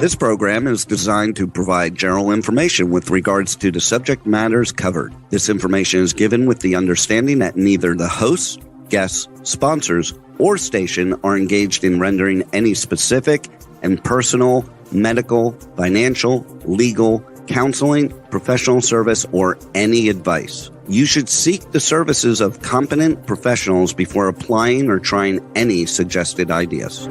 This program is designed to provide general information with regards to the subject matters covered. This information is given with the understanding that neither the hosts, guests, sponsors, or station are engaged in rendering any specific and personal, medical, financial, legal, counseling, professional service, or any advice. You should seek the services of competent professionals before applying or trying any suggested ideas.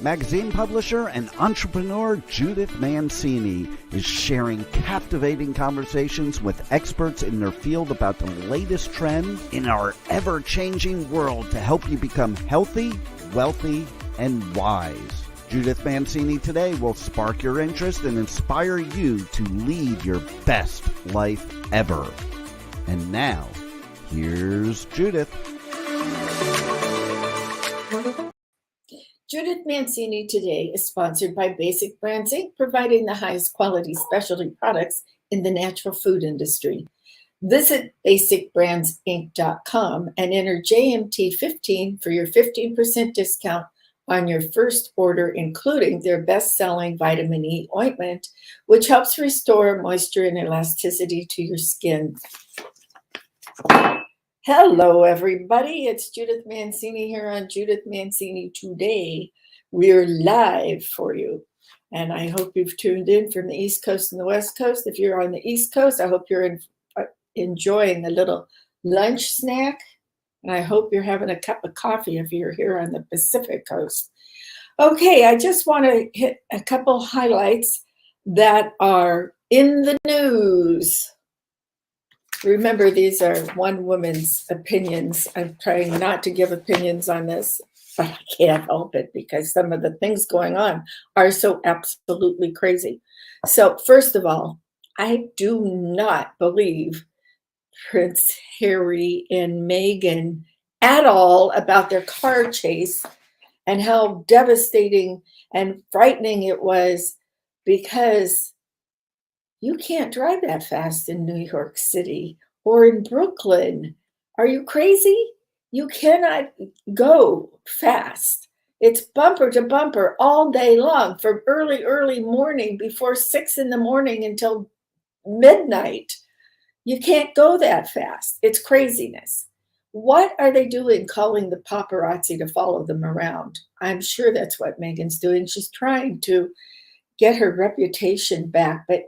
Magazine publisher and entrepreneur Judith Mancini is sharing captivating conversations with experts in their field about the latest trends in our ever-changing world to help you become healthy, wealthy, and wise. Judith Mancini Today will spark your interest and inspire you to lead your best life ever. And now, here's Judith. Judith Mancini Today is sponsored by Basic Brands Inc., providing the highest quality specialty products in the natural food industry. Visit basicbrandsinc.com and enter JMT15 for your 15% discount on your first order, including their best-selling vitamin E ointment, which helps restore moisture and elasticity to your skin. Hello, everybody. It's Judith Mancini here on Judith Mancini Today. We're live for you, and I hope you've tuned in from the East Coast and the West Coast. If you're on the East Coast, I hope you're enjoying a little lunch snack, and I hope you're having a cup of coffee if you're here on the Pacific Coast. Okay, I just want to hit a couple highlights that are in the news. Remember, these are one woman's opinions. I'm trying not to give opinions on this, but I can't help it because some of the things going on are so absolutely crazy. So first of all, I do not believe Prince Harry and Meghan at all about their car chase and how devastating and frightening it was, because you can't drive that fast in New York City or in Brooklyn. Are you crazy? You cannot go fast. It's bumper to bumper all day long from early morning before 6 a.m. until midnight. You can't go that fast. It's craziness. What are they doing calling the paparazzi to follow them around? I'm sure that's what Meghan's doing. She's trying to get her reputation back, but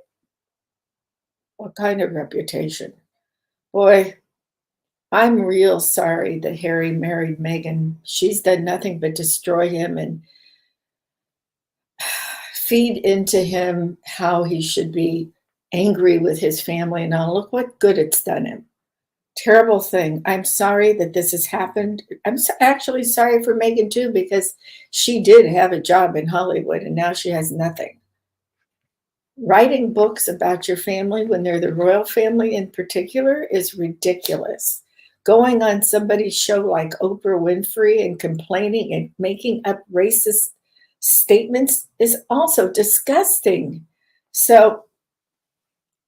what kind of reputation? Boy, I'm real sorry that Harry married Meghan. She's done nothing but destroy him and feed into him how he should be angry with his family and all. Look what good it's done him. Terrible thing. I'm sorry that this has happened. I'm actually sorry for Meghan too, because she did have a job in Hollywood and now she has nothing. Writing books about your family when they're the royal family in particular is ridiculous. Going on somebody's show like Oprah Winfrey and complaining and making up racist statements is also disgusting. So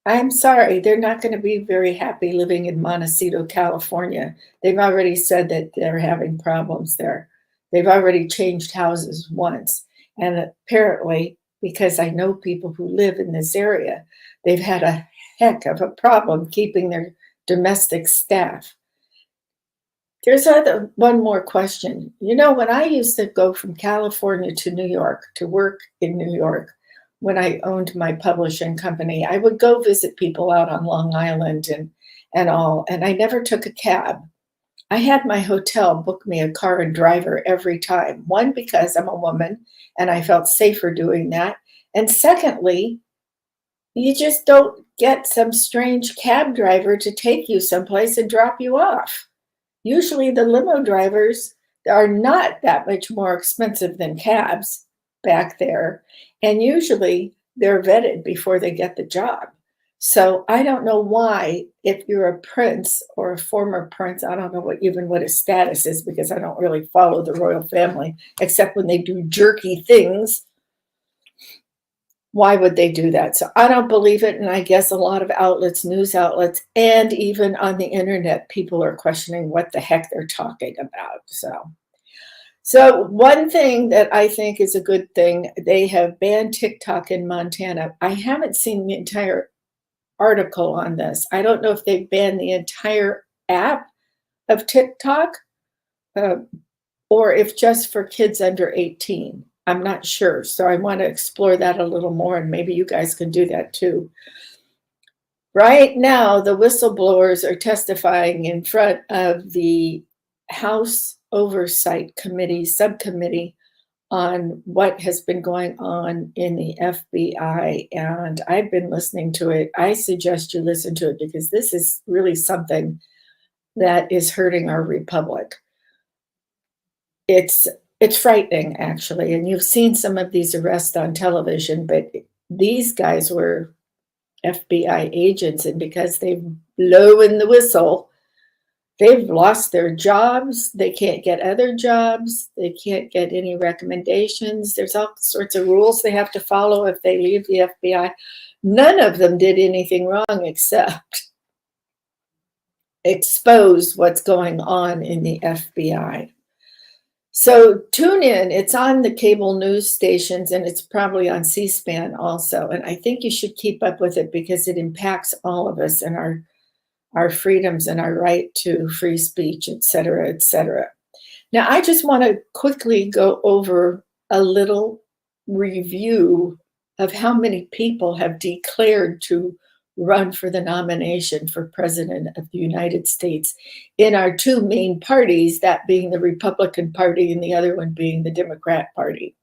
I'm sorry, they're not going to be very happy living in Montecito, California. They've already said that they're having problems there. They've already changed houses once. And apparently, because I know people who live in this area, they've had a heck of a problem keeping their domestic staff. There's one more question. You know, when I used to go from California to New York to work in New York, when I owned my publishing company, I would go visit people out on Long Island and all, and I never took a cab. I had my hotel book me a car and driver every time. One, because I'm a woman and I felt safer doing that. And secondly, you just don't get some strange cab driver to take you someplace and drop you off. Usually the limo drivers are not that much more expensive than cabs back there. And usually they're vetted before they get the job. So I don't know why, if you're a prince or a former prince, I don't know what his status is, because I don't really follow the royal family, except when they do jerky things. Why would they do that? So I don't believe it. And I guess a lot of outlets, news outlets, and even on the internet, people are questioning what the heck they're talking about. So one thing that I think is a good thing, they have banned TikTok in Montana. I haven't seen the entire article on this. I don't know if they've banned the entire app of TikTok uh, or if just for kids under 18. I'm not sure. So I want to explore that a little more, and maybe you guys can do that too. Right now, the whistleblowers are testifying in front of the House Oversight Committee subcommittee on what has been going on in the FBI, and I've been listening to it. I suggest you listen to it because this is really something that is hurting our republic. It's frightening, actually, and you've seen some of these arrests on television, but these guys were FBI agents, and because they've blown the whistle, they've lost their jobs. They can't get other jobs. They can't get any recommendations. There's all sorts of rules they have to follow if they leave the FBI. None of them did anything wrong except expose what's going on in the FBI. So tune in. It's on the cable news stations, and it's probably on C-SPAN also. And I think you should keep up with it because it impacts all of us and our freedoms and our right to free speech, et cetera, et cetera. Now, I just want to quickly go over a little review of how many people have declared to run for the nomination for President of the United States in our two main parties, that being the Republican Party and the other one being the Democratic Party.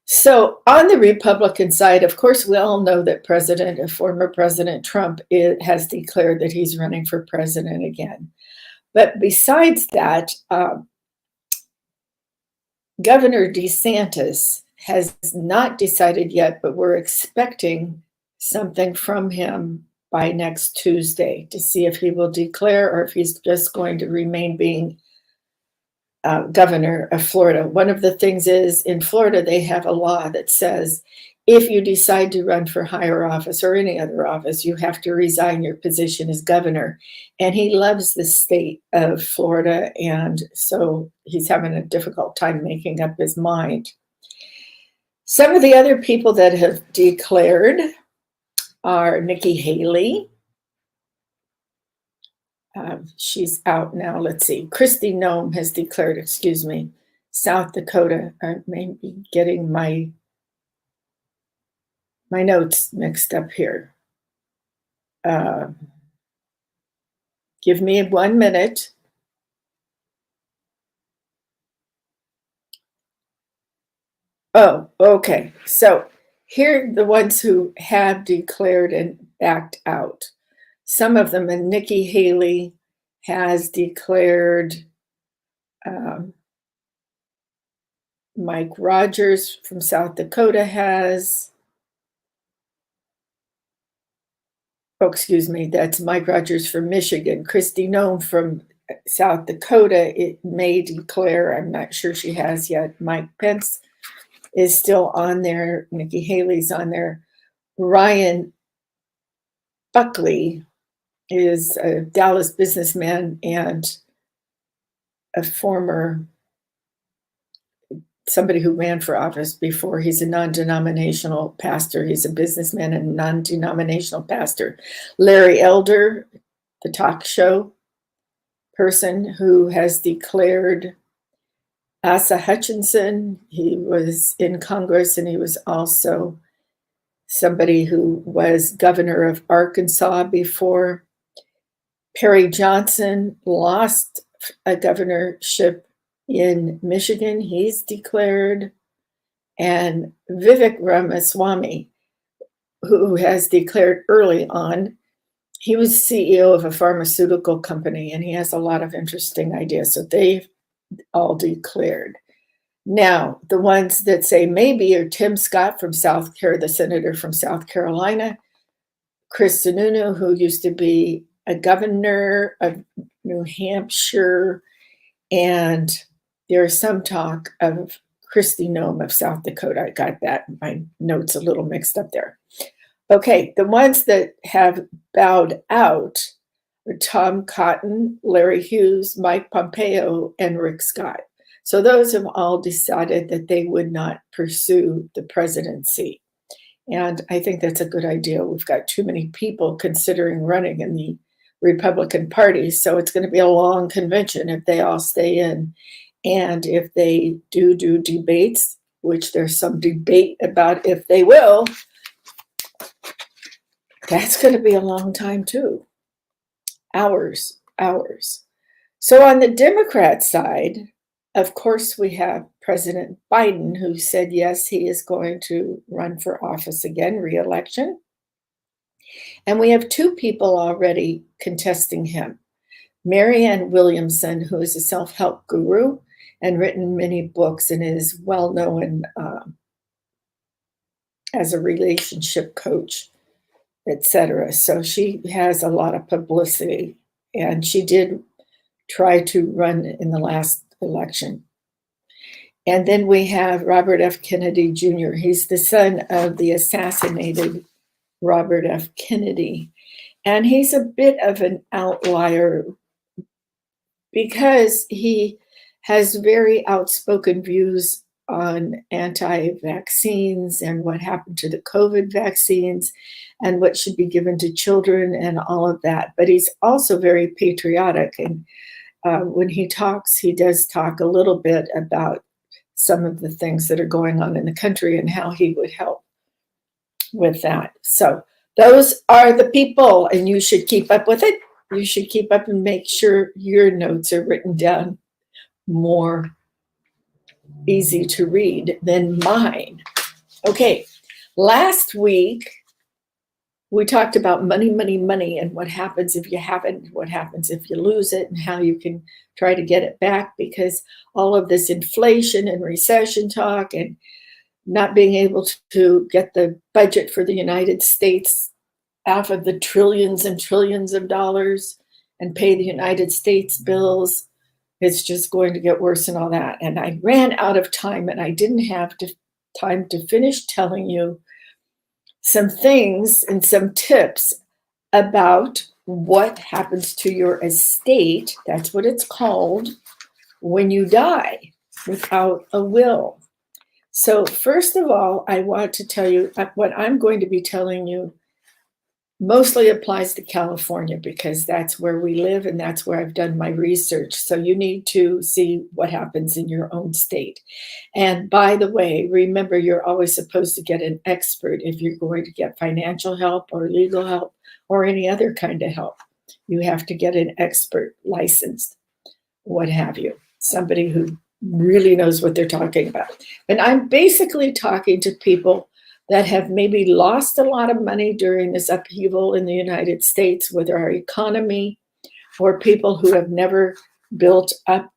So on the Republican side, of course, we all know that former President Trump has declared that he's running for president again. But besides that, Governor DeSantis has not decided yet, but we're expecting something from him by next Tuesday to see if he will declare or if he's just going to remain being governor of Florida. One of the things is in Florida, they have a law that says if you decide to run for higher office or any other office, you have to resign your position as governor. And he loves the state of Florida, and so he's having a difficult time making up his mind. Some of the other people that have declared are Nikki Haley. She's out now. Let's see. Kristi Noem has declared, South Dakota. I may be getting my notes mixed up here. Give me 1 minute. Oh, okay. So here are the ones who have declared and backed out. Some of them, and Nikki Haley has declared. Mike Rogers from South Dakota has. That's Mike Rogers from Michigan. Kristi Noem from South Dakota, it may declare. I'm not sure she has yet. Mike Pence is still on there. Nikki Haley's on there. Ryan Buckley is a Dallas businessman and a former somebody who ran for office before. He's a non-denominational pastor. He's a businessman and non-denominational pastor. Larry Elder, the talk show person who has declared. Asa Hutchinson, he was in Congress and he was also somebody who was governor of Arkansas before. Perry Johnson lost a governorship in Michigan. He's declared. And Vivek Ramaswamy, who has declared early on, he was CEO of a pharmaceutical company and he has a lot of interesting ideas. So they've all declared. Now, the ones that say maybe are Tim Scott from the senator from South Carolina, Chris Sununu, who used to be a governor of New Hampshire, and there's some talk of Kristi Noem of South Dakota. I got that. My notes a little mixed up there. Okay, the ones that have bowed out Tom Cotton, Larry Hughes, Mike Pompeo, and Rick Scott. So those have all decided that they would not pursue the presidency. And I think that's a good idea. We've got too many people considering running in the Republican Party. So it's going to be a long convention if they all stay in. And if they do debates, which there's some debate about if they will, that's going to be a long time too. Hours. So on the Democrat side, of course, we have President Biden, who said, yes, he is going to run for office again, re-election. And we have two people already contesting him. Marianne Williamson, who is a self-help guru and written many books and is well known as a relationship coach, etc. So she has a lot of publicity, and she did try to run in the last election. And then we have Robert F. Kennedy Jr. He's the son of the assassinated Robert F. Kennedy. And he's a bit of an outlier because he has very outspoken views on anti-vaccines and what happened to the COVID vaccines and what should be given to children and all of that. But he's also very patriotic. And when he talks, he does talk a little bit about some of the things that are going on in the country and how he would help with that. So those are the people, and you should keep up with it. You should keep up and make sure your notes are written down more easy to read than mine. Okay, last week we talked about money, and what happens if you have it, what happens if you lose it, and how you can try to get it back, because all of this inflation and recession talk and not being able to get the budget for the United States out of the trillions and trillions of dollars and pay the United States bills, it's just going to get worse and all that. And I ran out of time, and I didn't have time to finish telling you some things and some tips about what happens to your estate. That's what it's called when you die without a will. So first of all, I want to tell you what I'm going to be telling you mostly applies to California, because that's where we live and that's where I've done my research. So you need to see what happens in your own state. And by the way, remember, you're always supposed to get an expert if you're going to get financial help or legal help or any other kind of help. You have to get an expert, licensed, what have you, somebody who really knows what they're talking about. And I'm basically talking to people that have maybe lost a lot of money during this upheaval in the United States with our economy, or people who have never built up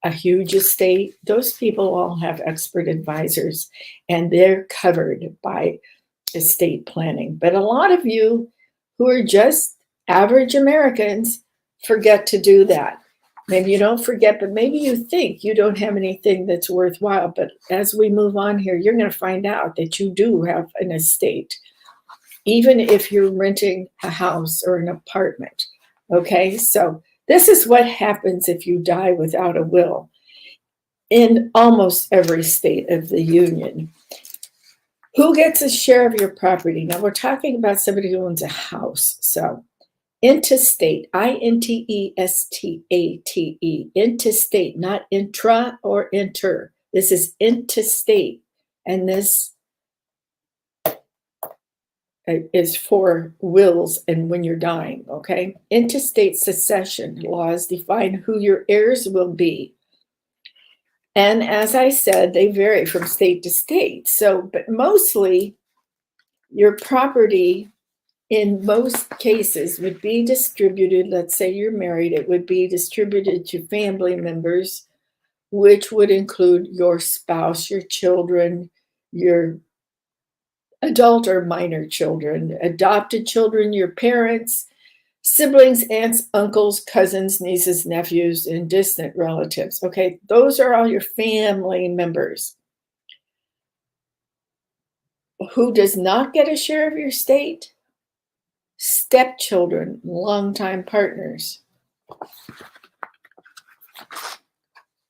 a huge estate. Those people all have expert advisors, and they're covered by estate planning. But a lot of you who are just average Americans forget to do that. Maybe you don't forget, but maybe you think you don't have anything that's worthwhile. But as we move on here, you're going to find out that you do have an estate, even if you're renting a house or an apartment. Okay, so this is what happens if you die without a will in almost every state of the union. Who gets a share of your property? Now, we're talking about somebody who owns a house. So intestate, intestate, intestate, not intra or inter. This is intestate, and this is for wills and when you're dying, okay? Intestate succession laws define who your heirs will be. And as I said, they vary from state to state. So, but mostly your property in most cases would be distributed. Let's say you're married, it would be distributed to family members, which would include your spouse, your children, your adult or minor children, adopted children, your parents, siblings, aunts, uncles, cousins, nieces, nephews, and distant relatives. Okay, those are all your family members. Who does not get a share of your estate? stepchildren, longtime partners,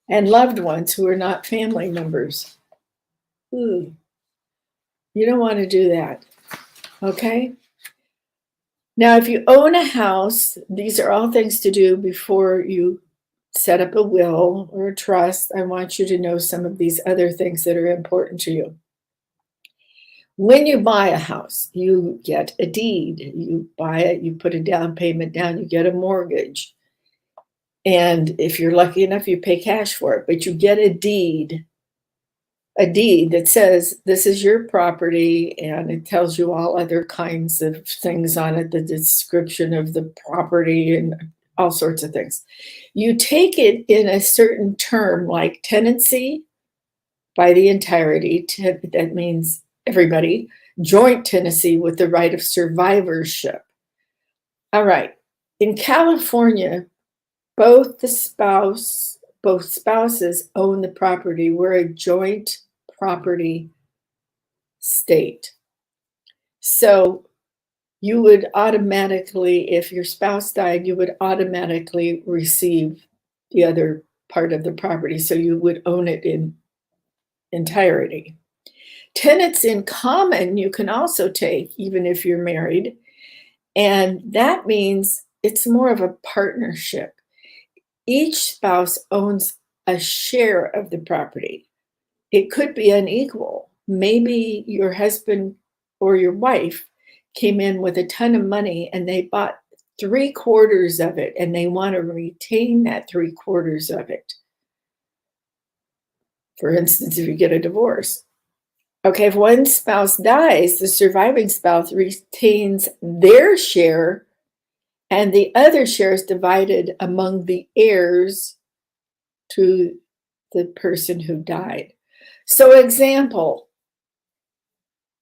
and loved ones who are not family members. Ooh, you don't want to do that, okay? Now, if you own a house, these are all things to do before you set up a will or a trust. I want you to know some of these other things that are important to you. When you buy a house, you get a deed. You buy it, you put a down payment down, you get a mortgage. And if you're lucky enough, you pay cash for it, but you get a deed that says this is your property, and it tells you all other kinds of things on it, the description of the property and all sorts of things. You take it in a certain term like tenancy by the entirety, that means everybody, joint tenancy with the right of survivorship. All right, in California, both spouses own the property. We're a joint property state. So you would automatically, if your spouse died, you would automatically receive the other part of the property. So you would own it in entirety. Tenants in common, you can also take, even if you're married. And that means it's more of a partnership. Each spouse owns a share of the property. It could be unequal. Maybe your husband or your wife came in with a ton of money and they bought 3/4 of it, and they want to retain that 3/4 of it. For instance, if you get a divorce. Okay, if one spouse dies, the surviving spouse retains their share, and the other share is divided among the heirs to the person who died. So, example,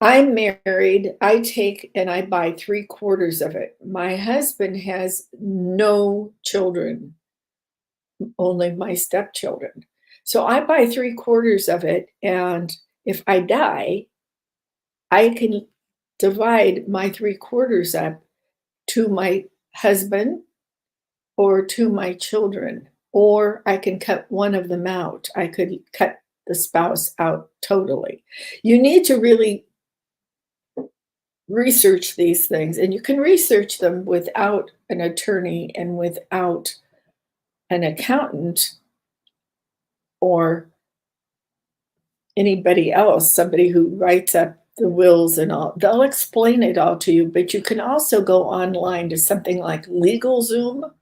I'm married, I take and I buy 3/4 of it. My husband has no children, only my stepchildren. So I buy 3/4 of it, and if I die, I can divide my 3/4 up to my husband or to my children, or I can cut one of them out. I could cut the spouse out totally. You need to really research these things, and you can research them without an attorney and without an accountant or anybody else, somebody who writes up the wills and all. They'll explain it all to you, but you can also go online to something like LegalZoom,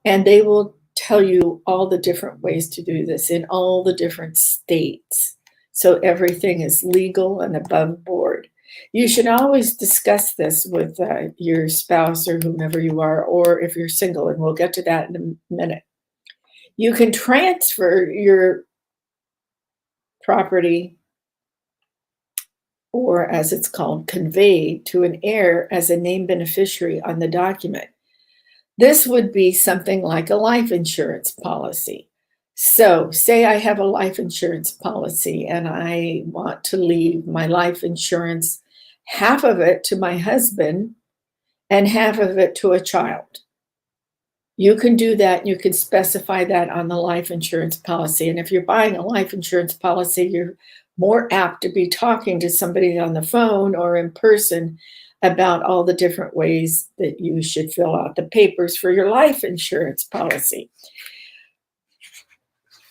and they will tell you all the different ways to do this in all the different states. So everything is legal and above board. You should always discuss this with your spouse or whomever you are, or if you're single, and we'll get to that in a minute. You can transfer your property, or as it's called, conveyed to an heir as a named beneficiary on the document. This would be something like a life insurance policy. So say I have a life insurance policy and I want to leave my life insurance, half of it to my husband and half of it to a child. You can do that. You can specify that on the life insurance policy. And if you're buying a life insurance policy, you're more apt to be talking to somebody on the phone or in person about all the different ways that you should fill out the papers for your life insurance policy.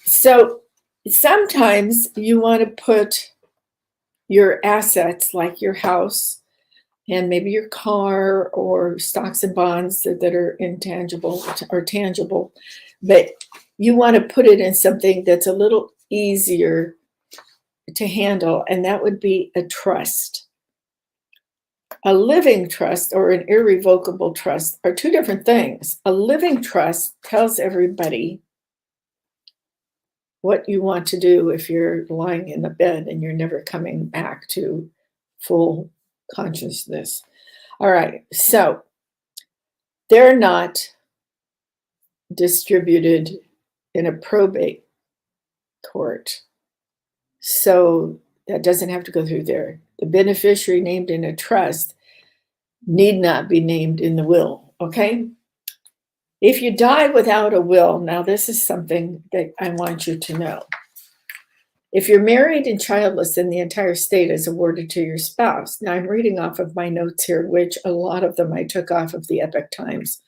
So sometimes you want to put your assets, like your house and maybe your car or stocks and bonds that are intangible or tangible, but you want to put it in something that's a little easier to handle, and that would be a trust. A living trust or an irrevocable trust are two different things. A living trust tells everybody what you want to do if you're lying in the bed and you're never coming back to full consciousness. All right, so they're not distributed in a probate court. So that doesn't have to go through there. The beneficiary named in a trust need not be named in the will, okay? If you die without a will, now this is something that I want you to know. If you're married and childless, then the entire estate is awarded to your spouse. Now I'm reading off of my notes here, which a lot of them I took off of the Epic Times.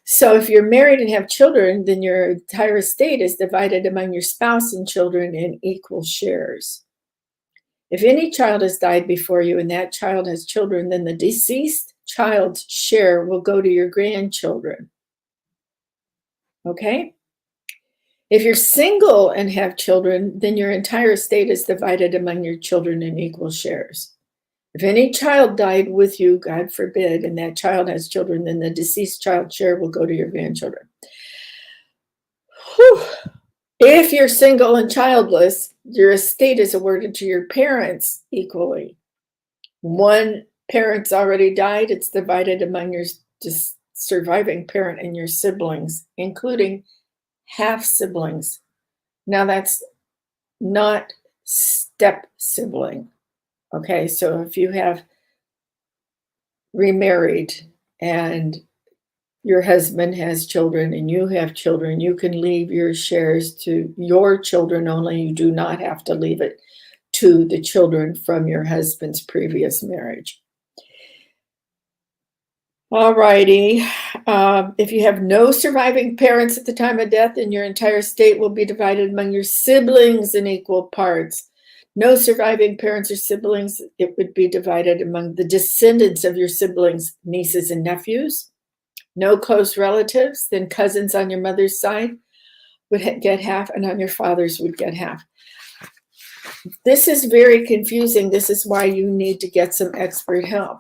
So if you're married and have children, then your entire estate is divided among your spouse and children in equal shares. If any child has died before you and that child has children, then the deceased child's share will go to your grandchildren. Okay? If you're single and have children, then your entire estate is divided among your children in equal shares. If any child died with you, God forbid, and that child has children, then the deceased child's share will go to your grandchildren. Whew. If you're single and childless, your estate is awarded to your parents equally. One parent's already died, it's divided among your surviving parent and your siblings, including half siblings. Now that's not step sibling. Okay, so if you have remarried and your husband has children and you have children, you can leave your shares to your children only. You do not have to leave it to the children from your husband's previous marriage. All righty. If you have no surviving parents at the time of death, then your entire estate will be divided among your siblings in equal parts. No surviving parents or siblings, it would be divided among the descendants of your siblings, nieces and nephews. No close relatives, then cousins on your mother's side would get half, and on your father's would get half. This is very confusing. This is why you need to get some expert help.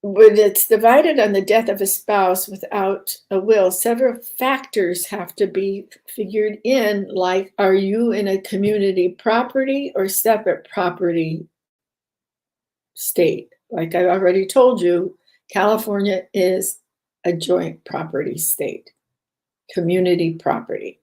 When it's divided on the death of a spouse without a will, several factors have to be figured in, like, are you in a community property or separate property state? Like I already told you, California is a joint property state, community property.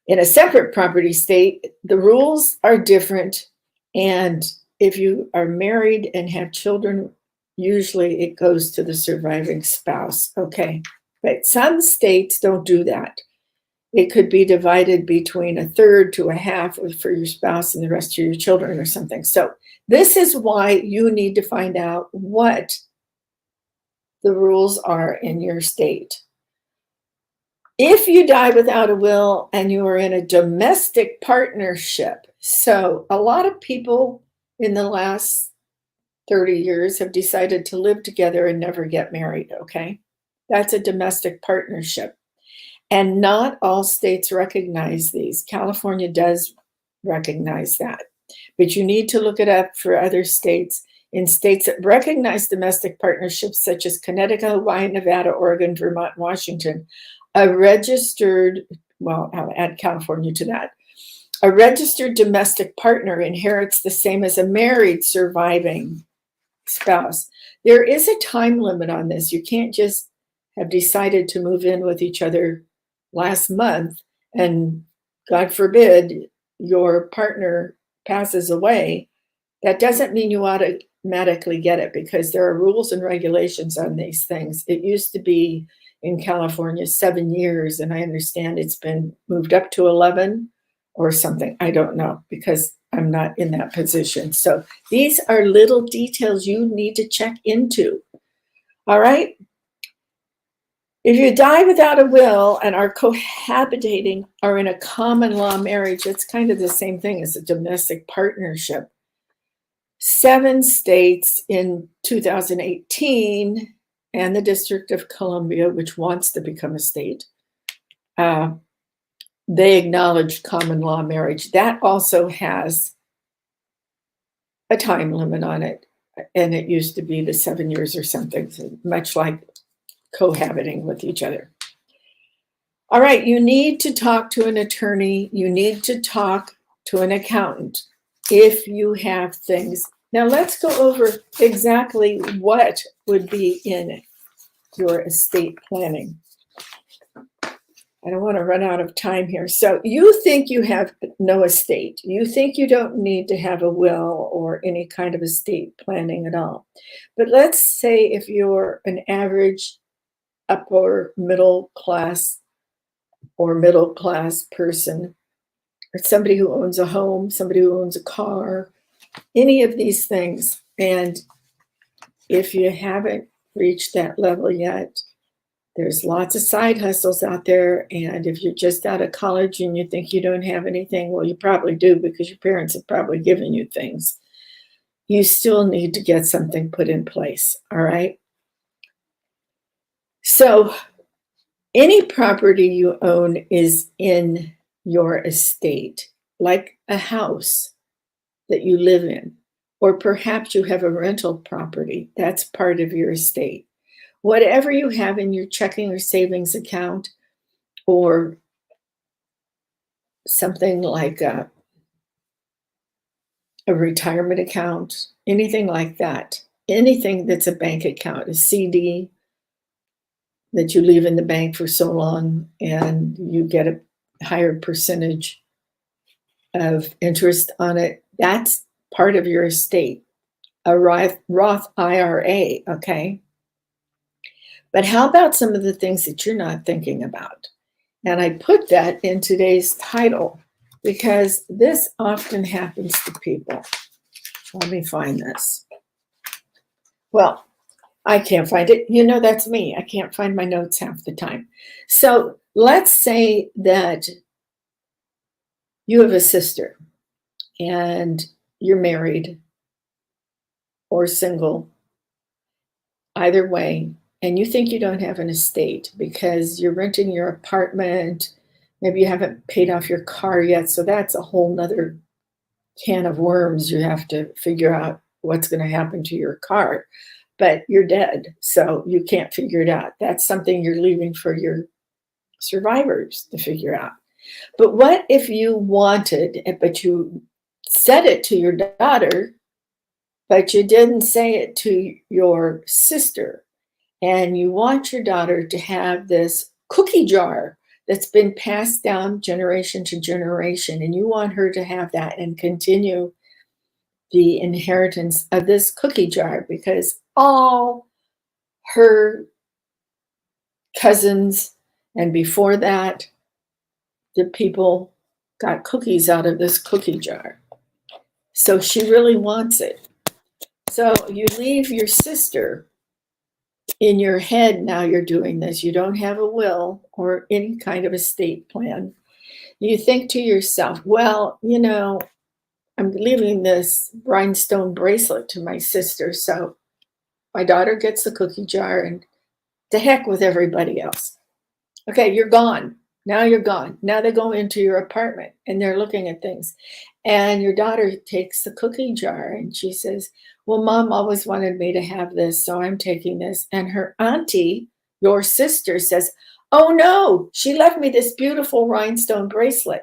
In a separate property state, the rules are different, and if you are married and have children, usually it goes to the surviving spouse, okay? But some states don't do that. It could be divided between a third to a half for your spouse and the rest of your children or something. So this is why you need to find out what the rules are in your state. If you die without a will and you are in a domestic partnership, so a lot of people in the last 30 years have decided to live together and never get married, okay? That's a domestic partnership. And not all states recognize these. California does recognize that. But you need to look it up for other states. In states that recognize domestic partnerships, such as Connecticut, Hawaii, Nevada, Oregon, Vermont, Washington, a registered, well, I'll add California to that. A registered domestic partner inherits the same as a married surviving spouse. There is a time limit on this. You can't just have decided to move in with each other last month and, God forbid, your partner passes away. That doesn't mean you automatically get it, because there are rules and regulations on these things. It used to be in California 7 years, and I understand it's been moved up to 11 or something. I don't know, because I'm not in that position. So these are little details you need to check into. All right. If you die without a will and are cohabitating or in a common law marriage, it's kind of the same thing as a domestic partnership. 7 states in 2018 and the District of Columbia, which wants to become a state, they acknowledged common law marriage. That also has a time limit on it. And it used to be the 7 years or something, so much like cohabiting with each other. All right, you need to talk to an attorney. You need to talk to an accountant if you have things. Now let's go over exactly what would be in your estate planning. I don't want to run out of time here. So you think you have no estate. You think you don't need to have a will or any kind of estate planning at all. But let's say if you're an average upper middle class or middle class person, or somebody who owns a home, somebody who owns a car, any of these things. And if you haven't reached that level yet, there's lots of side hustles out there. And if you're just out of college and you think you don't have anything, well, you probably do because your parents have probably given you things. You still need to get something put in place. All right. So any property you own is in your estate, like a house that you live in, or perhaps you have a rental property. That's part of your estate. Whatever you have in your checking or savings account, or something like a retirement account, anything like that, anything that's a bank account, a CD that you leave in the bank for so long and you get a higher percentage of interest on it, that's part of your estate, a Roth IRA, okay? But how about some of the things that you're not thinking about? And I put that in today's title because this often happens to people. Let me find this. Well, I can't find it. You know, that's me. I can't find my notes half the time. So let's say that you have a sister and you're married or single, either way, and you think you don't have an estate because you're renting your apartment, maybe you haven't paid off your car yet, so that's a whole nother can of worms. You have to figure out what's going to happen to your car, but you're dead, so you can't figure it out. That's something you're leaving for your survivors to figure out. But what if you wanted, but you said it to your daughter, but you didn't say it to your sister, and you want your daughter to have this cookie jar that's been passed down generation to generation, and you want her to have that and continue the inheritance of this cookie jar because all her cousins and before that, the people got cookies out of this cookie jar. So she really wants it. So you leave your sister in your head. Now you're doing this. You don't have a will or any kind of estate plan. You think to yourself, well, you know, I'm leaving this rhinestone bracelet to my sister. So my daughter gets the cookie jar and to heck with everybody else. Okay, you're gone. Now you're gone. Now they go into your apartment and they're looking at things. And your daughter takes the cookie jar and she says, well, Mom always wanted me to have this, so I'm taking this. And her auntie, your sister, says, oh no, she left me this beautiful rhinestone bracelet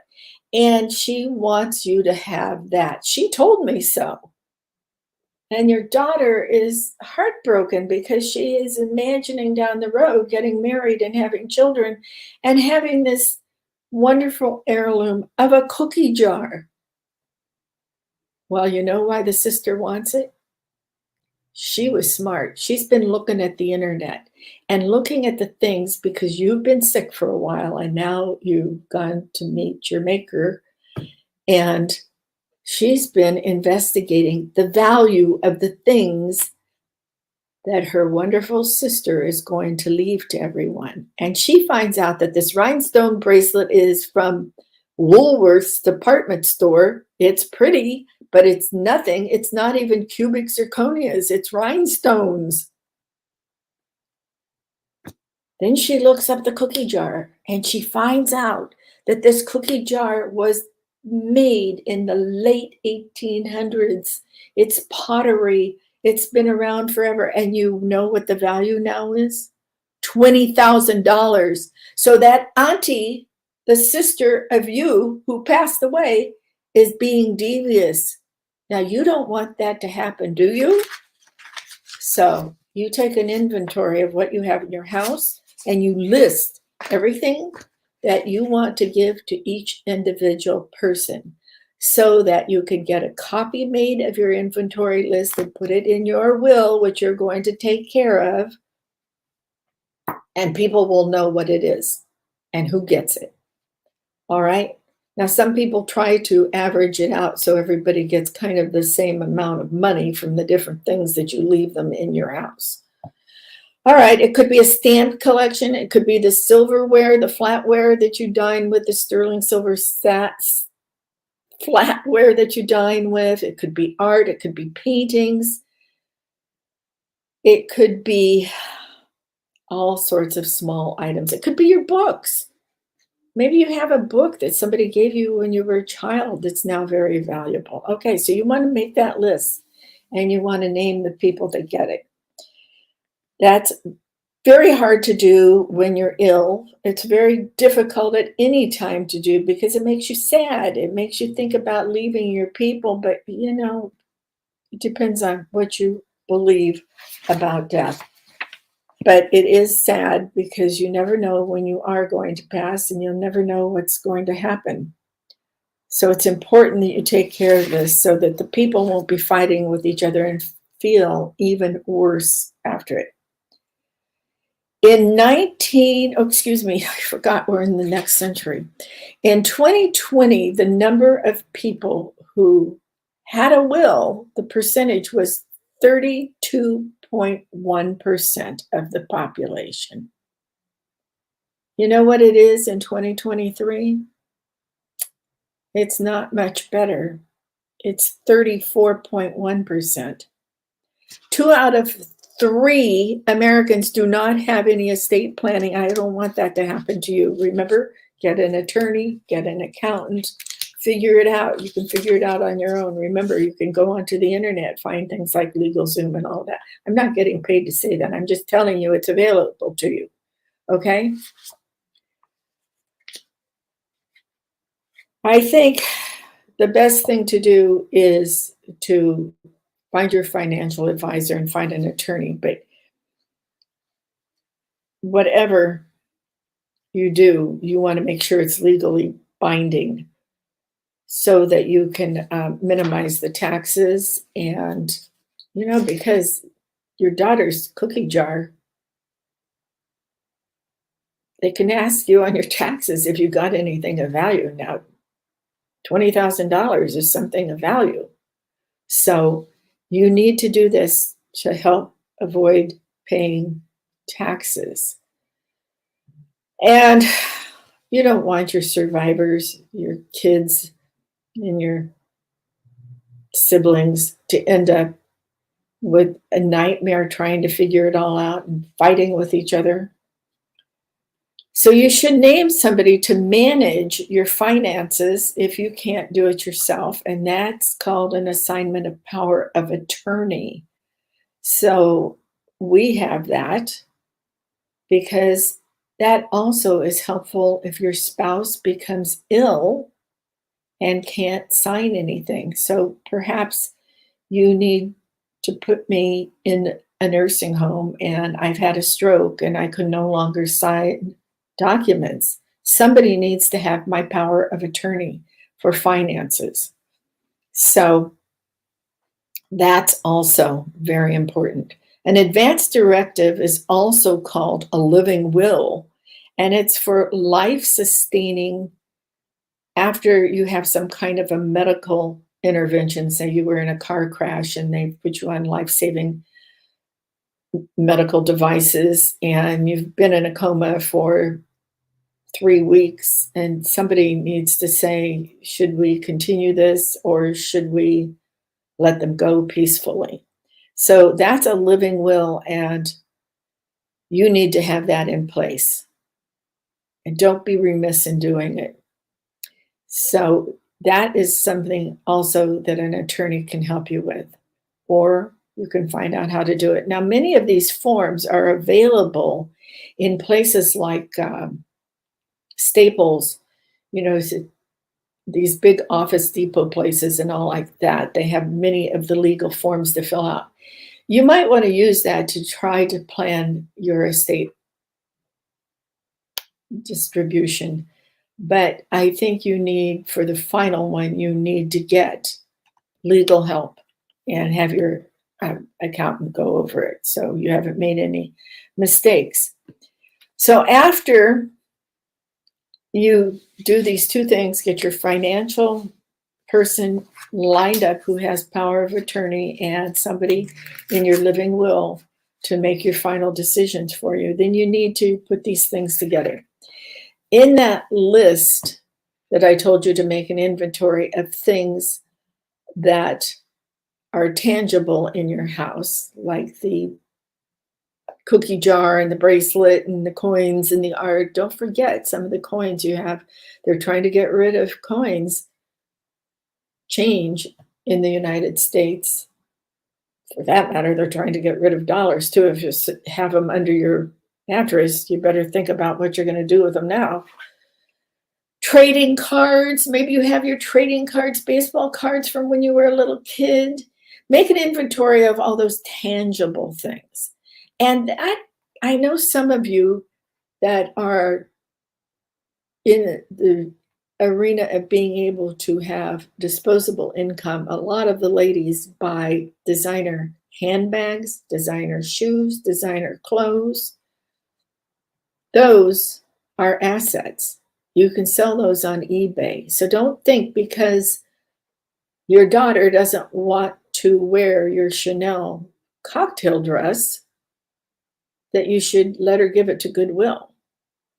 and she wants you to have that. She told me so. And your daughter is heartbroken because she is imagining down the road getting married and having children and having this wonderful heirloom of a cookie jar. Well, you know why the sister wants it? She was smart. She's been looking at the internet and looking at the things because you've been sick for a while and now you've gone to meet your maker, and she's been investigating the value of the things that her wonderful sister is going to leave to everyone. And she finds out that this rhinestone bracelet is from Woolworth's department store. It's pretty, but it's nothing. It's not even cubic zirconias. It's rhinestones. Then she looks up the cookie jar and she finds out that this cookie jar was made in the late 1800s. It's pottery. It's been around forever. And you know what the value now is? $20,000. So that auntie, the sister of you who passed away, is being devious. Now, you don't want that to happen, do you? So you take an inventory of what you have in your house and you list everything that you want to give to each individual person so that you can get a copy made of your inventory list and put it in your will, which you're going to take care of, and people will know what it is and who gets it. All right. Now, some people try to average it out so everybody gets kind of the same amount of money from the different things that you leave them in your house. All right, it could be a stamp collection. It could be the silverware, the flatware that you dine with, the sterling silver stats flatware that you dine with. It could be art. It could be paintings. It could be all sorts of small items. It could be your books. Maybe you have a book that somebody gave you when you were a child that's now very valuable. Okay, so you want to make that list and you want to name the people that get it. That's very hard to do when you're ill. It's very difficult at any time to do because it makes you sad. It makes you think about leaving your people, but it depends on what you believe about death. But it is sad because you never know when you are going to pass and you'll never know what's going to happen. So it's important that you take care of this so that the people won't be fighting with each other and feel even worse after it. I forgot we're in the next century. In 2020, the number of people who had a will, the percentage was 32.1% of the population. You know what it is in 2023? It's not much better. It's 34.1%. 2 out of 3 Americans do not have any estate planning. I don't want that to happen to you. Remember, get an attorney, get an accountant, figure it out. You can figure it out on your own. Remember, you can go onto the internet, find things like LegalZoom and all that. I'm not getting paid to say that. I'm just telling you it's available to you. Okay? I think the best thing to do is to find your financial advisor and find an attorney. But whatever you do, you want to make sure it's legally binding so that you can minimize the taxes. And, because your daughter's cookie jar, they can ask you on your taxes if you got anything of value. Now, $20,000 is something of value. So you need to do this to help avoid paying taxes. And you don't want your survivors, your kids, and your siblings to end up with a nightmare trying to figure it all out and fighting with each other. So you should name somebody to manage your finances if you can't do it yourself. And that's called an assignment of power of attorney. So we have that because that also is helpful if your spouse becomes ill and can't sign anything. So perhaps you need to put me in a nursing home and I've had a stroke and I could no longer sign documents. Somebody needs to have my power of attorney for finances. So that's also very important. An advance directive is also called a living will, and it's for life-sustaining after you have some kind of a medical intervention. Say you were in a car crash and they put you on life-saving medical devices and you've been in a coma for 3 weeks and somebody needs to say, should we continue this or should we let them go peacefully? So that's a living will and you need to have that in place. And don't be remiss in doing it. So that is something also that an attorney can help you with, or you can find out how to do it. Now, many of these forms are available in places like Staples, these big Office Depot places and all like that. They have many of the legal forms to fill out. You might want to use that to try to plan your estate distribution. But I think you need, for the final one, you need to get legal help and have your accountant go over it so you haven't made any mistakes. So after you do these two things, get your financial person lined up who has power of attorney and somebody in your living will to make your final decisions for you, then you need to put these things together. In that list that I told you to make an inventory of things that are tangible in your house, like the cookie jar and the bracelet and the coins and the art. Don't forget some of the coins you have. They're trying to get rid of coins, change in the United States. For that matter, they're trying to get rid of dollars too. If you have them under your mattress, you better think about what you're going to do with them now. Trading cards. Maybe you have your trading cards, baseball cards from when you were a little kid. Make an inventory of all those tangible things. And I know some of you that are in the arena of being able to have disposable income. A lot of the ladies buy designer handbags, designer shoes, designer clothes. Those are assets. You can sell those on eBay. So don't think because your daughter doesn't want to wear your Chanel cocktail dress that you should let her give it to Goodwill.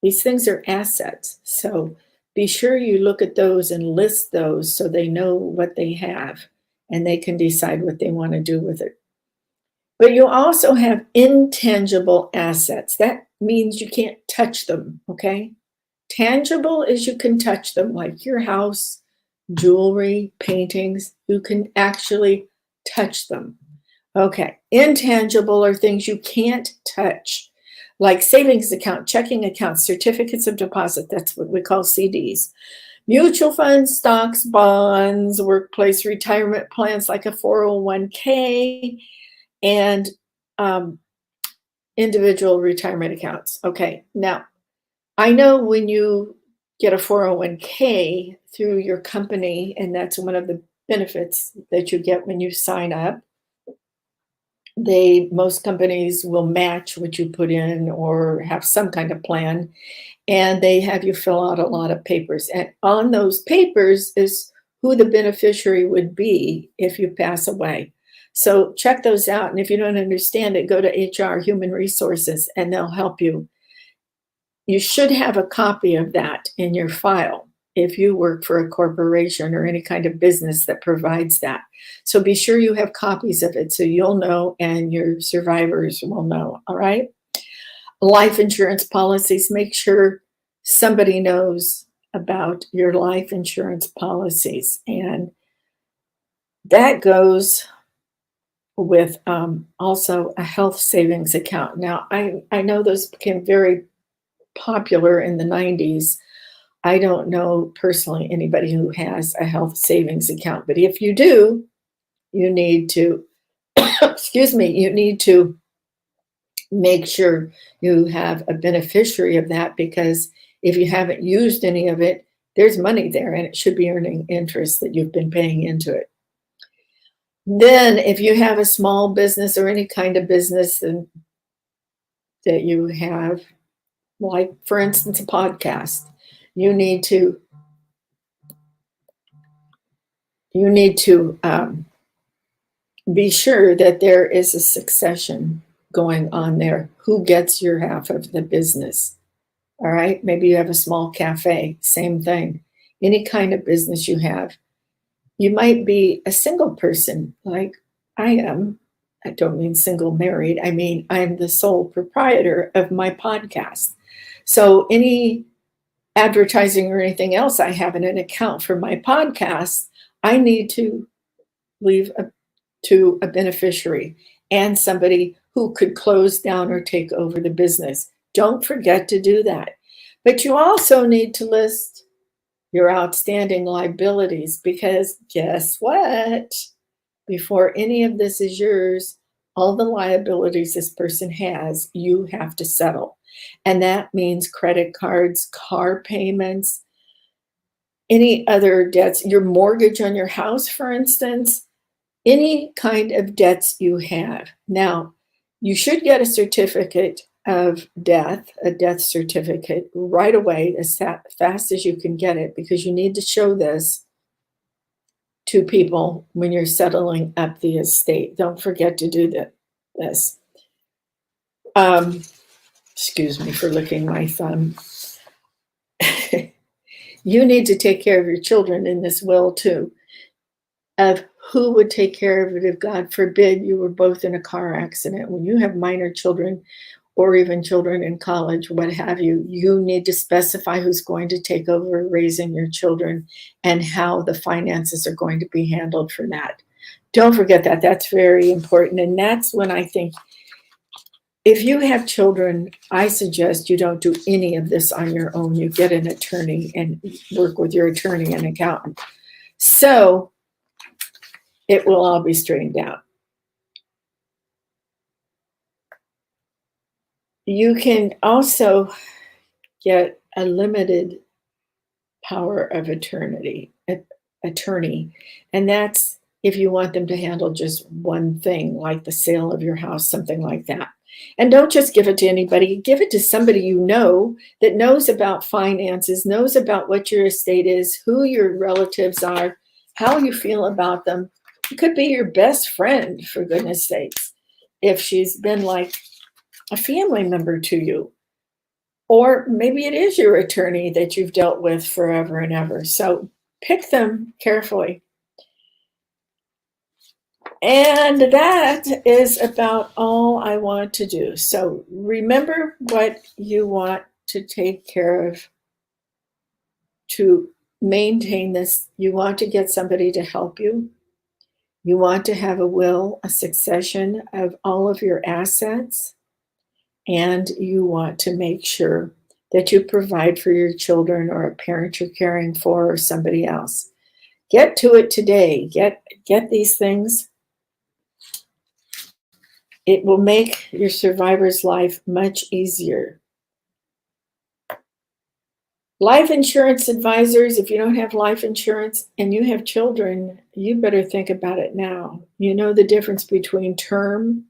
These things are assets. So be sure you look at those and list those so they know what they have and they can decide what they want to do with it. But you also have intangible assets. That means you can't touch them, okay? Tangible is you can touch them, like your house, jewelry, paintings. You can actually touch them. Okay, intangible are things you can't touch, like savings account, checking accounts, certificates of deposit. That's what we call CDs. Mutual funds, stocks, bonds, workplace retirement plans like a 401k, and individual retirement accounts. Okay, now I know when you get a 401k through your company, and that's one of the benefits that you get when you sign up, most companies will match what you put in or have some kind of plan, and they have you fill out a lot of papers. And on those papers is who the beneficiary would be if you pass away. So check those out. And if you don't understand it, go to HR, Human Resources, and they'll help you. You should have a copy of that in your file if you work for a corporation or any kind of business that provides that. So be sure you have copies of it so you'll know and your survivors will know, all right? Life insurance policies, make sure somebody knows about your life insurance policies. And that goes with also a health savings account. Now, I know those became very popular in the 90s. I don't know personally anybody who has a health savings account, but if you do, you need to, you need to make sure you have a beneficiary of that, because if you haven't used any of it, there's money there and it should be earning interest that you've been paying into it. Then if you have a small business or any kind of business that you have, like for instance, a podcast, you need to be sure that there is a succession going on there. Who gets your half of the business? All right. Maybe you have a small cafe, same thing. Any kind of business you have. You might be a single person like I am. I don't mean single married. I mean, I'm the sole proprietor of my podcast. So any advertising or anything else I have in an account for my podcast, I need to leave to a beneficiary and somebody who could close down or take over the business. Don't forget to do that. But you also need to list your outstanding liabilities, because guess what? Before any of this is yours, all the liabilities this person has, you have to settle. And that means credit cards, car payments, any other debts, your mortgage on your house, for instance, any kind of debts you have. Now, you should get a certificate of death, a death certificate right away, as fast as you can get it, because you need to show this to people when you're settling up the estate. Don't forget to do this. Excuse me for licking my thumb. You need to take care of your children in this will too, of who would take care of it if, God forbid, you were both in a car accident. When you have minor children or even children in college, what have you, you need to specify who's going to take over raising your children and how the finances are going to be handled for that. Don't forget that. That's very important. And that's when I think, if you have children, I suggest you don't do any of this on your own. You get an attorney and work with your attorney and accountant. So it will all be straightened out. You can also get a limited power of attorney, and that's if you want them to handle just one thing, like the sale of your house, something like that. And don't just give it to anybody. Give it to somebody you know that knows about finances, knows about what your estate is, who your relatives are, how you feel about them. It could be your best friend, for goodness sakes, if she's been like a family member to you. Or maybe it is your attorney that you've dealt with forever and ever. So pick them carefully. And that is about all I want to do. So remember what you want to take care of to maintain this. You want to get somebody to help you. You want to have a will, a succession of all of your assets. And you want to make sure that you provide for your children or a parent you're caring for or somebody else. Get to it today. Get these things. It will make your survivor's life much easier. Life insurance advisors, if you don't have life insurance and you have children, you better think about it now. You know the difference between term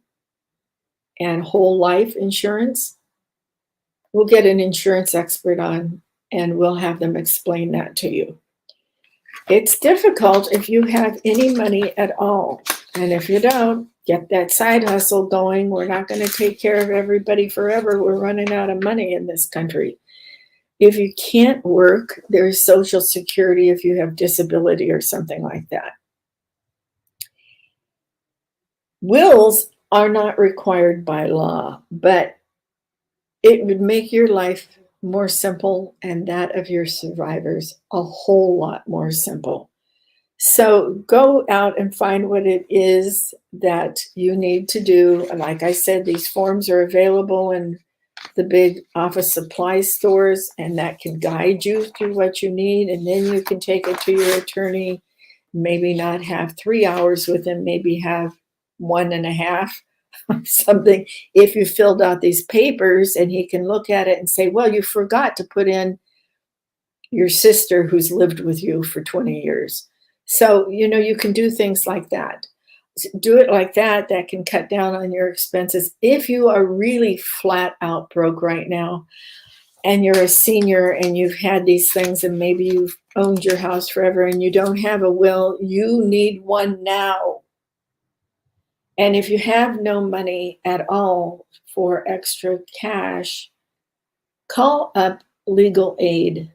and whole life insurance? We'll get an insurance expert on and we'll have them explain that to you. It's difficult if you have any money at all. And if you don't, get that side hustle going. We're not going to take care of everybody forever. We're running out of money in this country. If you can't work, there's Social Security if you have disability or something like that. Wills are not required by law, but it would make your life more simple and that of your survivors a whole lot more simple. So go out and find what it is that you need to do. And like I said, these forms are available in the big office supply stores, and that can guide you through what you need. And then you can take it to your attorney, maybe not have 3 hours with him, maybe have 1.5 something, if you filled out these papers, and he can look at it and say, well, you forgot to put in your sister who's lived with you for 20 years. So, you can do things like that. Do it like that. That can cut down on your expenses. If you are really flat out broke right now and you're a senior and you've had these things and maybe you've owned your house forever and you don't have a will, you need one now. And if you have no money at all for extra cash, call up legal aid.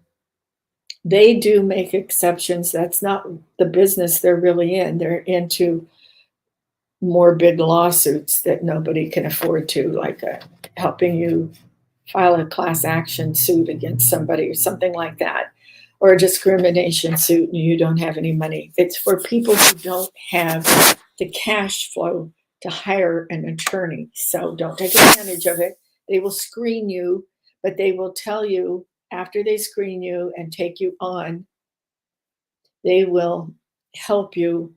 They do make exceptions. That's not the business they're really in. They're into more big lawsuits that nobody can afford to, like helping you file a class action suit against somebody or something like that, or a discrimination suit and you don't have any money. It's for people who don't have the cash flow to hire an attorney. So don't take advantage of it. They will screen you, but they will tell you after they screen you and take you on, they will help you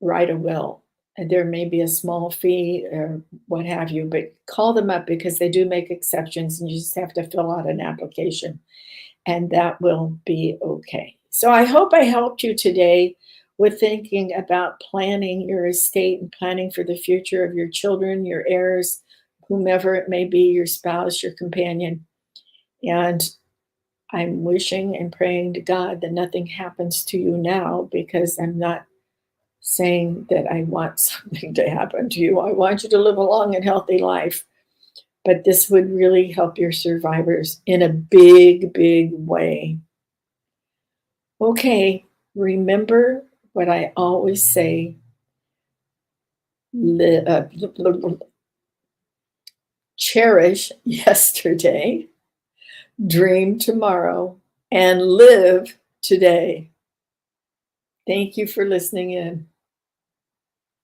write a will. there may be a small fee or what have you, but call them up because they do make exceptions and you just have to fill out an application and that will be okay. So I hope I helped you today with thinking about planning your estate and planning for the future of your children, your heirs, whomever it may be, your spouse, your companion. And I'm wishing and praying to God that nothing happens to you now, because I'm not saying that I want something to happen to you. I want you to live a long and healthy life. But this would really help your survivors in a big, big way. Okay, remember what I always say. Cherish yesterday, dream tomorrow, and live today. Thank you for listening in.